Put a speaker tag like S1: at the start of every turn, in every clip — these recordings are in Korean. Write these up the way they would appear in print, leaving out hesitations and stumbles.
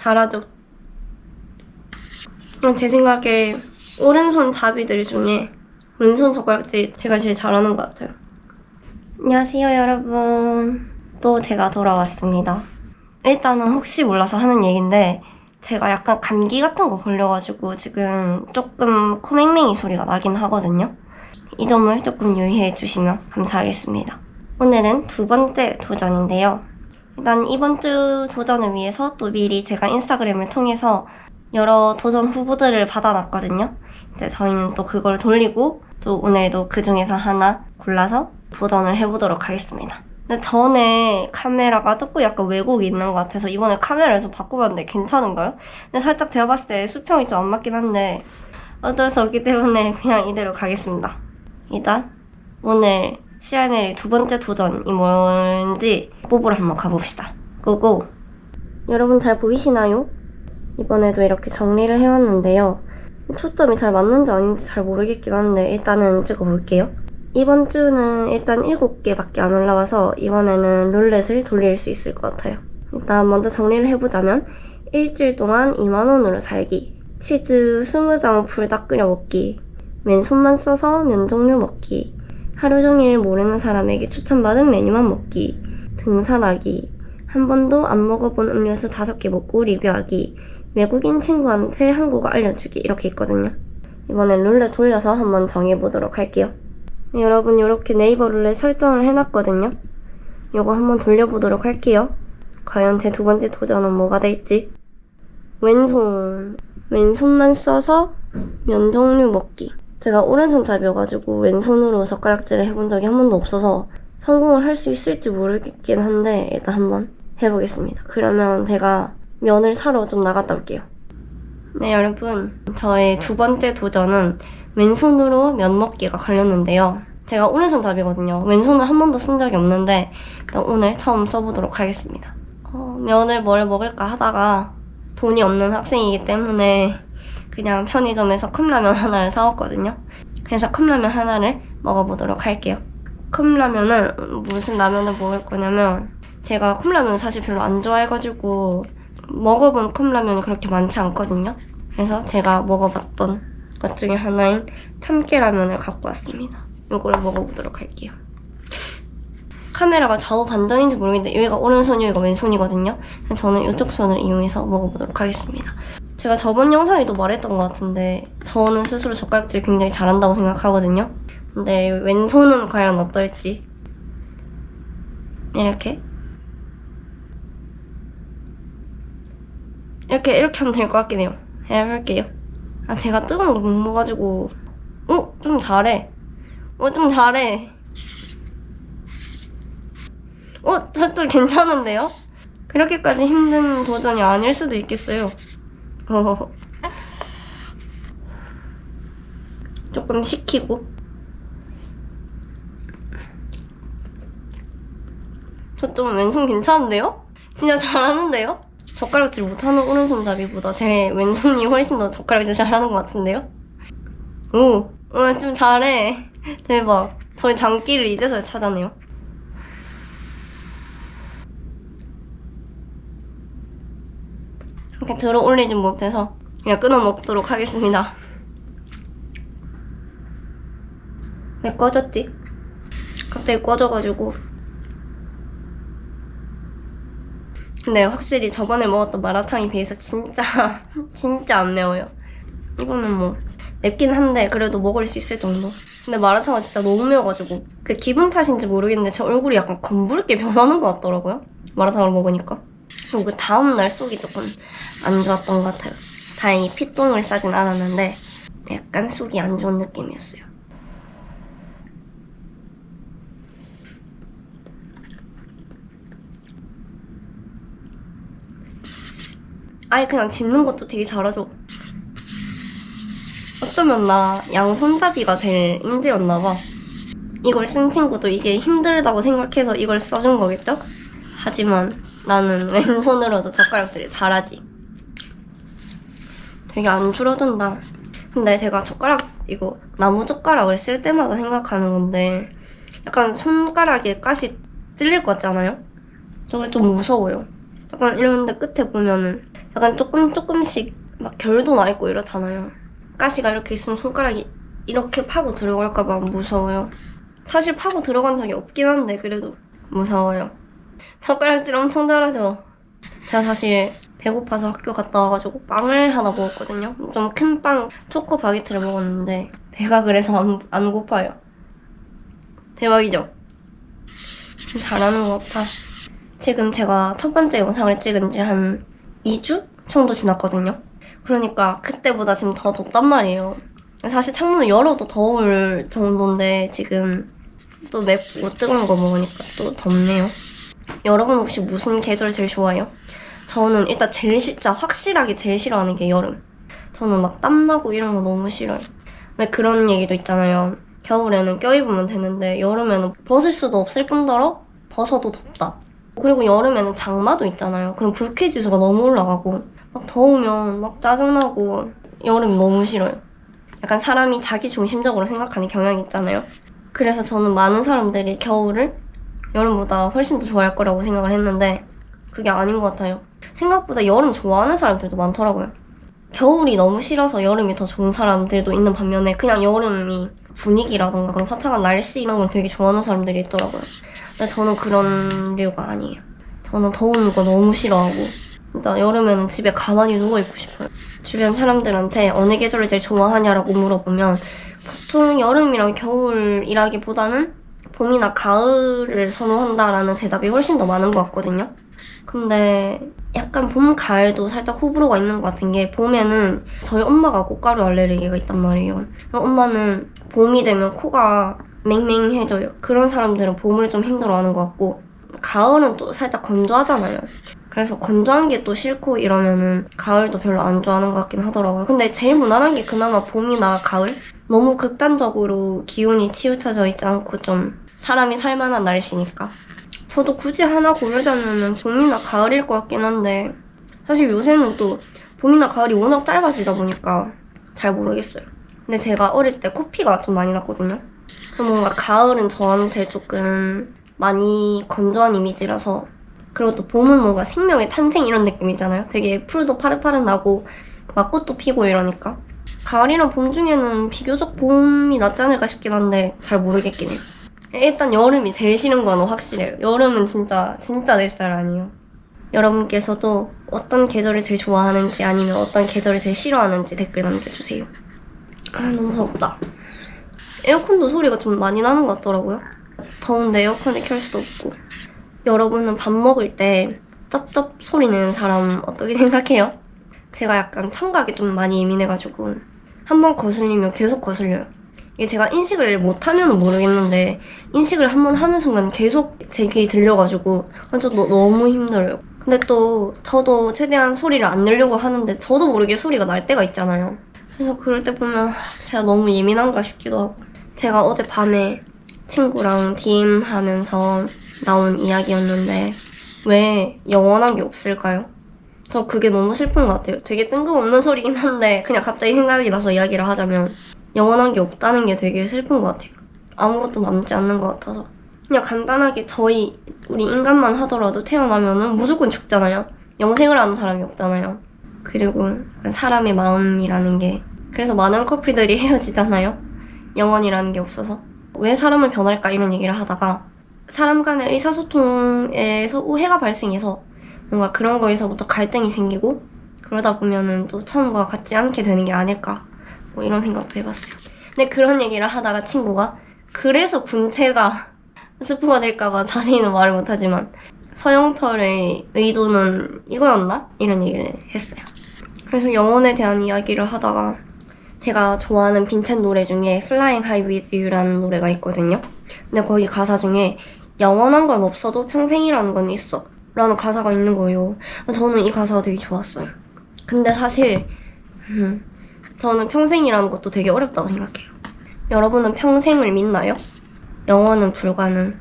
S1: 잘하죠. 제 생각에 오른손 잡이들 중에 왼손 젓가락질 제가 제일 잘하는 것 같아요. 안녕하세요 여러분. 또 제가 돌아왔습니다. 일단은 혹시 몰라서 하는 얘기인데 제가 약간 감기 같은 거 걸려가지고 지금 조금 코맹맹이 소리가 나긴 하거든요. 이 점을 조금 유의해 주시면 감사하겠습니다. 오늘은 두 번째 도전인데요. 일단 이번 주 도전을 위해서 또 미리 제가 인스타그램을 통해서 여러 도전 후보들을 받아놨거든요. 이제 저희는 또 그걸 돌리고 또 오늘도 그 중에서 하나 골라서 도전을 해보도록 하겠습니다. 근데 전에 카메라가 조금 약간 왜곡이 있는 것 같아서 이번에 카메라를 좀 바꿔봤는데 괜찮은가요? 근데 살짝 제가 봤을 때 수평이 좀 안 맞긴 한데 어쩔 수 없기 때문에 그냥 이대로 가겠습니다. 일단 오늘 CR멜의 두 번째 도전이 뭔지 뽑으러 한번 가봅시다. 고고! 여러분 잘 보이시나요? 이번에도 이렇게 정리를 해왔는데요. 초점이 잘 맞는지 아닌지 잘 모르겠긴 한데 일단은 찍어볼게요. 이번 주는 일단 7개밖에 안 올라와서 이번에는 룰렛을 돌릴 수 있을 것 같아요. 일단 먼저 정리를 해보자면 일주일 동안 2만원으로 살기, 치즈 20장 불닭 끓여 먹기, 맨손만 써서 면 종류 먹기, 하루 종일 모르는 사람에게 추천받은 메뉴만 먹기, 등산하기, 한 번도 안 먹어본 음료수 5개 먹고 리뷰하기, 외국인 친구한테 한국어 알려주기 이렇게 있거든요. 이번엔 룰렛 돌려서 한번 정해보도록 할게요. 네, 여러분 이렇게 네이버 룰렛 설정을 해놨거든요. 이거 한번 돌려보도록 할게요. 과연 제 두 번째 도전은 뭐가 될지. 왼손만 써서 면 종류 먹기. 제가 오른손잡이여가지고 왼손으로 젓가락질을 해본 적이 한 번도 없어서 성공을 할 수 있을지 모르겠긴 한데 일단 한번 해보겠습니다. 그러면 제가 면을 사러 좀 나갔다 올게요. 네 여러분, 저의 두 번째 도전은 왼손으로 면 먹기가 걸렸는데요. 제가 오른손잡이거든요. 왼손을 한 번도 쓴 적이 없는데 일단 오늘 처음 써보도록 하겠습니다. 면을 뭘 먹을까 하다가 돈이 없는 학생이기 때문에 그냥 편의점에서 컵라면 하나를 사왔거든요. 그래서 컵라면 하나를 먹어보도록 할게요. 컵라면은 무슨 라면을 먹을 거냐면 제가 컵라면을 사실 별로 안 좋아해가지고 먹어본 컵라면이 그렇게 많지 않거든요. 그래서 제가 먹어봤던 것 중에 하나인 참깨라면을 갖고 왔습니다. 이걸 먹어보도록 할게요. 카메라가 좌우 반전인지 모르겠는데 여기가 오른손, 여기가 왼손이거든요. 저는 이쪽 손을 이용해서 먹어보도록 하겠습니다. 제가 저번 영상에도 말했던 것 같은데 저는 스스로 젓가락질 굉장히 잘한다고 생각하거든요. 근데 왼손은 과연 어떨지. 이렇게 하면 될 것 같긴 해요. 해볼게요. 제가 뜨거운 걸 못 먹어가지고 좀 잘해. 저쪽 괜찮은데요? 그렇게까지 힘든 도전이 아닐 수도 있겠어요. 조금 식히고. 저쪽 왼손 괜찮은데요? 진짜 잘하는데요? 젓가락질 못하는 오른손잡이보다 제 왼손이 훨씬 더 젓가락질 잘하는 것 같은데요? 좀 잘해. 대박. 저희 장기를 이제서야 찾아내요. 이렇게 들어 올리진 못해서 그냥 끊어 먹도록 하겠습니다. 왜 꺼졌지? 갑자기 꺼져가지고. 근데 확실히 저번에 먹었던 마라탕에 비해서 진짜 안 매워요. 이거는 뭐 맵긴 한데 그래도 먹을 수 있을 정도. 근데 마라탕은 진짜 너무 매워가지고 그 기분 탓인지 모르겠는데 제 얼굴이 약간 검붉게 변하는 것 같더라고요. 마라탕을 먹으니까. 그리고 그 다음날 속이 조금 안 좋았던 것 같아요. 다행히 피똥을 싸진 않았는데 약간 속이 안 좋은 느낌이었어요. 아예 그냥 짚는 것도 되게 잘하죠. 어쩌면 나 양손잡이가 될 인재였나봐. 이걸 쓴 친구도 이게 힘들다고 생각해서 이걸 써준 거겠죠? 하지만 나는 왼손으로도 젓가락질을 잘하지. 되게 안 줄어든다. 근데 제가 이거 나무젓가락을 쓸 때마다 생각하는 건데 약간 손가락에 가시 찔릴 것 같지 않아요? 저게 좀 무서워요. 약간 이런데 끝에 보면은 약간 조금씩 막 결도 나 있고 이렇잖아요. 가시가 이렇게 있으면 손가락이 이렇게 파고 들어갈까봐 무서워요. 사실 파고 들어간 적이 없긴 한데 그래도 무서워요. 젓가락질 엄청 잘하죠? 제가 사실 배고파서 학교 갔다 와가지고 빵을 하나 먹었거든요. 좀 큰 빵, 초코 바게트를 먹었는데 배가 그래서 안 고파요. 대박이죠? 잘하는 것 같아. 지금 제가 첫 번째 영상을 찍은 지 한 2주 정도 지났거든요. 그러니까 그때보다 지금 더 덥단 말이에요. 사실 창문을 열어도 더울 정도인데 지금 또 맵고 뜨거운 거 먹으니까 또 덥네요. 여러분 혹시 무슨 계절 제일 좋아해요? 저는 일단 진짜 확실하게 제일 싫어하는 게 여름. 저는 막 땀나고 이런 거 너무 싫어요. 왜 그런 얘기도 있잖아요. 겨울에는 껴입으면 되는데 여름에는 벗을 수도 없을 뿐더러 벗어도 덥다. 그리고 여름에는 장마도 있잖아요. 그럼 불쾌지수가 너무 올라가고 막 더우면 막 짜증나고 여름이 너무 싫어요. 약간 사람이 자기 중심적으로 생각하는 경향이 있잖아요. 그래서 저는 많은 사람들이 겨울을 여름보다 훨씬 더 좋아할 거라고 생각을 했는데 그게 아닌 것 같아요. 생각보다 여름 좋아하는 사람들도 많더라고요. 겨울이 너무 싫어서 여름이 더 좋은 사람들도 있는 반면에 그냥 여름이 분위기라던가 그런 화창한 날씨 이런 걸 되게 좋아하는 사람들이 있더라고요. 근데 저는 그런 류가 아니에요. 저는 더운 거 너무 싫어하고 진짜 여름에는 집에 가만히 누워있고 싶어요. 주변 사람들한테 어느 계절을 제일 좋아하냐라고 물어보면 보통 여름이랑 겨울이라기보다는 봄이나 가을을 선호한다라는 대답이 훨씬 더 많은 것 같거든요. 근데 약간 봄, 가을도 살짝 호불호가 있는 것 같은 게 봄에는 저희 엄마가 꽃가루 알레르기가 있단 말이에요. 엄마는 봄이 되면 코가 맹맹해져요. 그런 사람들은 봄을 좀 힘들어하는 것 같고 가을은 또 살짝 건조하잖아요. 그래서 건조한 게 또 싫고 이러면은 가을도 별로 안 좋아하는 것 같긴 하더라고요. 근데 제일 무난한 게 그나마 봄이나 가을? 너무 극단적으로 기온이 치우쳐져 있지 않고 좀 사람이 살만한 날씨니까. 저도 굳이 하나 고르자면은 봄이나 가을일 것 같긴 한데 사실 요새는 또 봄이나 가을이 워낙 짧아지다 보니까 잘 모르겠어요. 근데 제가 어릴 때 코피가 좀 많이 났거든요. 그래서 뭔가 가을은 저한테 조금 많이 건조한 이미지라서 그리고 또 봄은 뭔가 생명의 탄생 이런 느낌이잖아요. 되게 풀도 파릇파릇 나고 막 꽃도 피고 이러니까 가을이랑 봄 중에는 비교적 봄이 낫지 않을까 싶긴 한데 잘 모르겠긴 해요. 일단 여름이 제일 싫은 건 확실해요. 여름은 진짜 내 스타일 아니에요. 여러분께서도 어떤 계절을 제일 좋아하는지 아니면 어떤 계절을 제일 싫어하는지 댓글 남겨주세요. 아 너무 덥다. 에어컨도 소리가 좀 많이 나는 것 같더라고요. 더운데 에어컨을 켤 수도 없고. 여러분은 밥 먹을 때 쩝쩝 소리 내는 사람 어떻게 생각해요? 제가 약간 청각이 좀 많이 예민해가지고 한번 거슬리면 계속 거슬려요. 이게 제가 인식을 못하면 모르겠는데 인식을 한번 하는 순간 계속 제 귀에 들려가지고 완전 너무 힘들어요. 근데 또 저도 최대한 소리를 안 내려고 하는데 저도 모르게 소리가 날 때가 있잖아요. 그래서 그럴 때 보면 제가 너무 예민한가 싶기도 하고. 제가 어젯밤에 친구랑 DM 하면서 나온 이야기였는데 왜 영원한 게 없을까요? 저 그게 너무 슬픈 것 같아요. 되게 뜬금없는 소리긴 한데 그냥 갑자기 생각이 나서 이야기를 하자면 영원한 게 없다는 게 되게 슬픈 것 같아요. 아무것도 남지 않는 것 같아서. 그냥 간단하게 우리 인간만 하더라도 태어나면은 무조건 죽잖아요. 영생을 하는 사람이 없잖아요. 그리고 사람의 마음이라는 게 그래서 많은 커플들이 헤어지잖아요. 영원이라는 게 없어서. 왜 사람은 변할까 이런 얘기를 하다가 사람 간의 의사소통에서 오해가 발생해서 뭔가 그런 거에서부터 갈등이 생기고 그러다 보면은 또 처음과 같지 않게 되는 게 아닐까 뭐 이런 생각도 해봤어요. 근데 그런 얘기를 하다가 친구가 그래서 군체가 스포가 될까봐 자세히는 말을 못하지만 서영철의 의도는 이거였나? 이런 얘기를 했어요. 그래서 영혼에 대한 이야기를 하다가 제가 좋아하는 빈첸 노래 중에 Flying High With You라는 노래가 있거든요. 근데 거기 가사 중에 영원한 건 없어도 평생이라는 건 있어 라는 가사가 있는 거예요. 저는 이 가사가 되게 좋았어요. 근데 사실 저는 평생이라는 것도 되게 어렵다고 생각해요. 여러분은 평생을 믿나요? 영원은 불가능,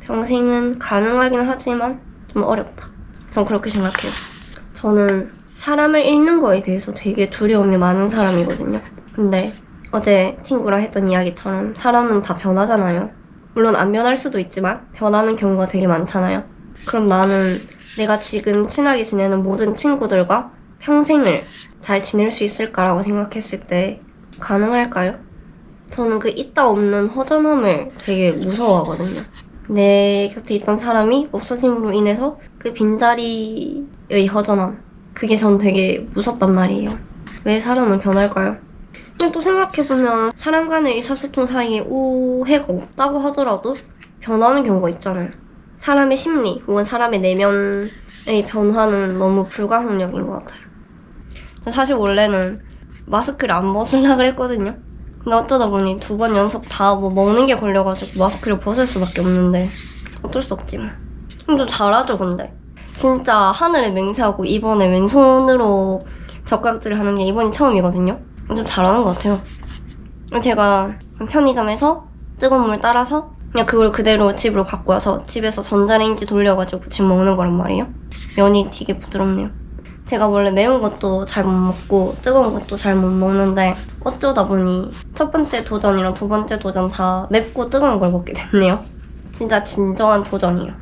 S1: 평생은 가능하긴 하지만 좀 어렵다. 전 그렇게 생각해요. 저는 사람을 잃는 거에 대해서 되게 두려움이 많은 사람이거든요. 근데 어제 친구랑 했던 이야기처럼 사람은 다 변하잖아요. 물론 안 변할 수도 있지만 변하는 경우가 되게 많잖아요. 그럼 나는 내가 지금 친하게 지내는 모든 친구들과 평생을 잘 지낼 수 있을까라고 생각했을 때 가능할까요? 저는 그 있다 없는 허전함을 되게 무서워하거든요. 내 곁에 있던 사람이 없어짐으로 인해서 그 빈자리의 허전함, 그게 전 되게 무섭단 말이에요. 왜 사람은 변할까요? 근데 또 생각해보면 사람 간의 의사소통 사이에 오해가 없다고 하더라도 변하는 경우가 있잖아요. 사람의 심리 혹은 사람의 내면의 변화는 너무 불가항력인 것 같아요. 사실 원래는 마스크를 안 벗으려고 했거든요. 근데 어쩌다 보니 2번 연속 다 뭐 먹는 게 걸려가지고 마스크를 벗을 수밖에 없는데 어쩔 수 없지 뭐. 좀 잘하죠 근데. 진짜 하늘에 맹세하고 이번에 왼손으로 젓가락질을 하는 게 이번이 처음이거든요. 좀 잘하는 것 같아요. 제가 편의점에서 뜨거운 물 따라서 그냥 그걸 그대로 집으로 갖고 와서 집에서 전자레인지 돌려가지고 지금 먹는 거란 말이에요. 면이 되게 부드럽네요. 제가 원래 매운 것도 잘 못 먹고 뜨거운 것도 잘 못 먹는데 어쩌다 보니 첫 번째 도전이랑 2번째 도전 다 맵고 뜨거운 걸 먹게 됐네요. 진짜 진정한 도전이에요.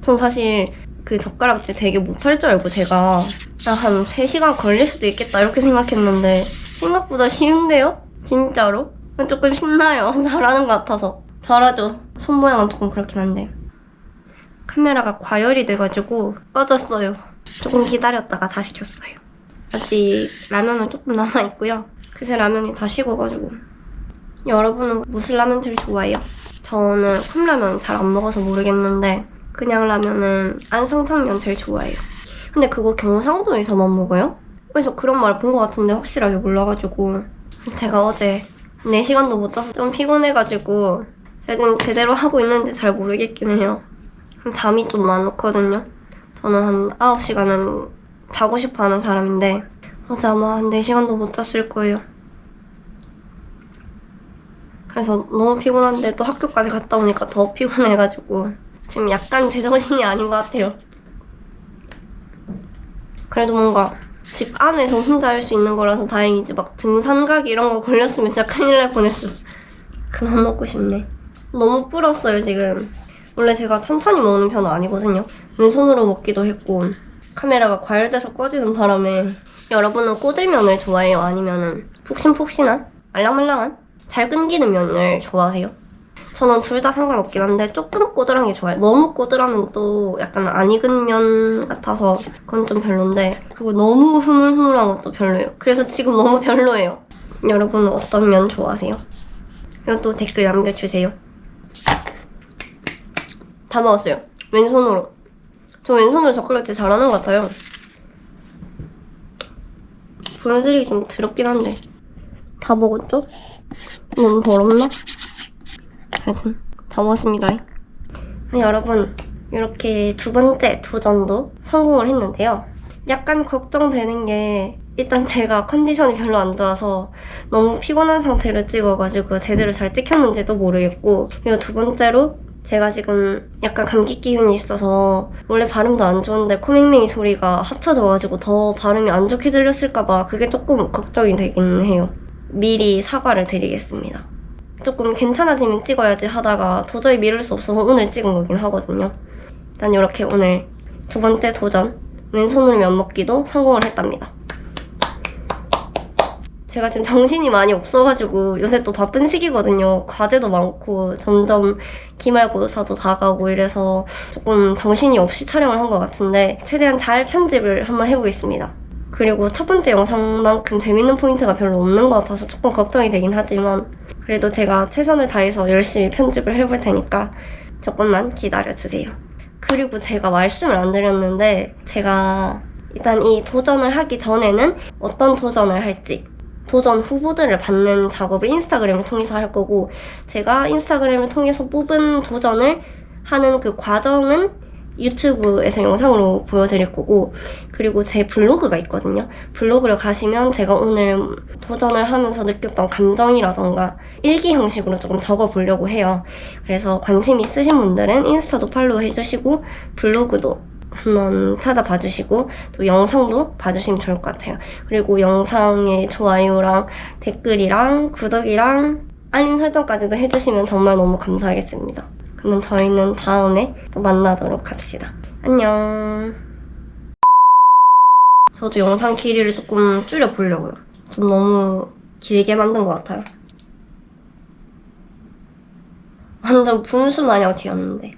S1: 전 사실 그 젓가락질 되게 못할 줄 알고 제가 한 3시간 걸릴 수도 있겠다 이렇게 생각했는데 생각보다 쉬운데요? 진짜로? 조금 신나요. 잘하는 것 같아서. 잘하죠. 손 모양은 조금 그렇긴 한데 카메라가 과열이 돼가지고 꺼졌어요. 조금 기다렸다가 다시 켰어요. 아직 라면은 조금 남아있고요. 그새 라면이 다 식어가지고. 여러분은 무슨 라면 제일 좋아해요? 저는 컵라면 잘 안 먹어서 모르겠는데 그냥 라면은 안성탕면 제일 좋아해요. 근데 그거 경상도에서만 먹어요? 그래서 그런 말 본 것 같은데 확실하게 몰라가지고 제가 어제 4시간도 못 자서 좀 피곤해가지고 제대로 하고 있는지 잘 모르겠긴 해요. 잠이 좀 많거든요. 저는 한 9시간은 자고 싶어 하는 사람인데 어제 아마 한 4시간도 못 잤을 거예요. 그래서 너무 피곤한데 또 학교까지 갔다 오니까 더 피곤해가지고 지금 약간 제정신이 아닌 것 같아요. 그래도 뭔가 집 안에서 혼자 할 수 있는 거라서 다행이지 막 등산 가기 이런 거 걸렸으면 진짜 큰일 날 뻔했어. 그만 먹고 싶네. 너무 불었어요 지금. 원래 제가 천천히 먹는 편은 아니거든요. 왼손으로 먹기도 했고 카메라가 과열돼서 꺼지는 바람에. 여러분은 꼬들면을 좋아해요? 아니면은 푹신푹신한? 말랑말랑한? 잘 끊기는 면을 좋아하세요? 저는 둘 다 상관없긴 한데 조금 꼬들한 게 좋아요. 너무 꼬들하면 또 약간 안 익은 면 같아서 그건 좀 별론데 그리고 너무 흐물흐물한 것도 별로예요. 그래서 지금 너무 별로예요. 여러분은 어떤 면 좋아하세요? 이것도 댓글 남겨주세요. 다 먹었어요. 왼손으로. 저 왼손으로 젓가락질 잘하는 것 같아요. 보여드리기 좀 더럽긴 한데 다 먹었죠? 너무 더럽나? 하여튼 다 먹었습니다. 여러분 이렇게 2번째 도전도 성공을 했는데요. 약간 걱정되는 게 일단 제가 컨디션이 별로 안 좋아서 너무 피곤한 상태를 찍어가지고 제대로 잘 찍혔는지도 모르겠고 그리고 2번째로 제가 지금 약간 감기 기운이 있어서 원래 발음도 안 좋은데 코맹맹이 소리가 합쳐져가지고 더 발음이 안 좋게 들렸을까봐 그게 조금 걱정이 되긴 해요. 미리 사과를 드리겠습니다. 조금 괜찮아지면 찍어야지 하다가 도저히 미룰 수 없어서 오늘 찍은 거긴 하거든요. 일단 이렇게 오늘 2번째 도전 왼손으로 면 먹기도 성공을 했답니다. 제가 지금 정신이 많이 없어가지고 요새 또 바쁜 시기거든요. 과제도 많고 점점 기말고사도 다가오고 이래서 조금 정신이 없이 촬영을 한 것 같은데 최대한 잘 편집을 한번 해보겠습니다. 그리고 첫 번째 영상만큼 재밌는 포인트가 별로 없는 것 같아서 조금 걱정이 되긴 하지만 그래도 제가 최선을 다해서 열심히 편집을 해볼 테니까 조금만 기다려주세요. 그리고 제가 말씀을 안 드렸는데 제가 일단 이 도전을 하기 전에는 어떤 도전을 할지 도전 후보들을 받는 작업을 인스타그램을 통해서 할 거고 제가 인스타그램을 통해서 뽑은 도전을 하는 그 과정은 유튜브에서 영상으로 보여드릴 거고 그리고 제 블로그가 있거든요. 블로그를 가시면 제가 오늘 도전을 하면서 느꼈던 감정이라던가 일기 형식으로 조금 적어보려고 해요. 그래서 관심 있으신 분들은 인스타도 팔로우 해주시고 블로그도 한번 찾아봐 주시고 또 영상도 봐주시면 좋을 것 같아요. 그리고 영상에 좋아요랑 댓글이랑 구독이랑 알림 설정까지도 해주시면 정말 너무 감사하겠습니다. 그러면 저희는 다음에 또 만나도록 합시다. 안녕. 저도 영상 길이를 조금 줄여보려고요. 좀 너무 길게 만든 것 같아요. 완전 분수 마냥 튀었는데.